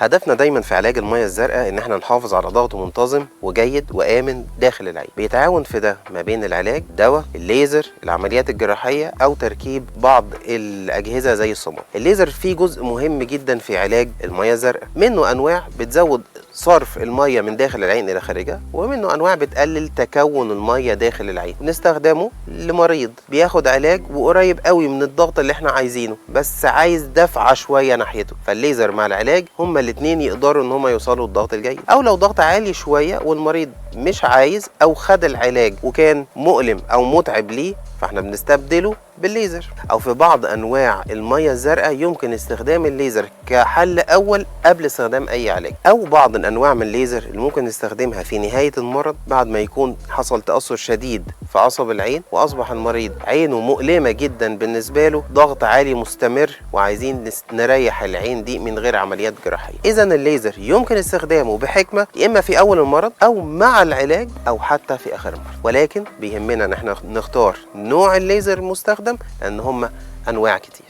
هدفنا دايما في علاج المية الزرقاء ان احنا نحافظ على ضغط منتظم وجيد وآمن داخل العين. بيتعاون في ده ما بين العلاج، دواء، الليزر، العمليات الجراحية او تركيب بعض الاجهزة زي الصمام. الليزر فيه جزء مهم جدا في علاج المية الزرقاء، منه انواع بتزود صرف المية من داخل العين الى خارجها، ومنه انواع بتقلل تكون المية داخل العين. نستخدمه لمريض بياخد علاج وقريب قوي من الضغط اللي احنا عايزينه بس عايز دفعة شوية ناحيته، فالليزر مع العلاج هما الاتنين يقدروا ان هما يوصلوا للضغط الجيد. او لو ضغط عالي شوية والمريض مش عايز او خد العلاج وكان مؤلم او متعب ليه، فاحنا بنستبدله بالليزر. او في بعض انواع المية الزرقاء يمكن استخدام الليزر كحل اول قبل استخدام اي علاج، او بعض الانواع من الليزر اللي ممكن نستخدمها في نهاية المرض بعد ما يكون حصل تأثر شديد في عصب العين واصبح المريض عينه مؤلمة جدا بالنسبة له، ضغط عالي مستمر وعايزين نريح العين دي من غير عمليات جراحية. اذا الليزر يمكن استخدامه بحكمة، يا اما في اول المرض او مع العلاج او حتى في اخر المرض، ولكن بيهمنا ان احنا نختار نوع الليزر المستخدم لان هم انواع كتير.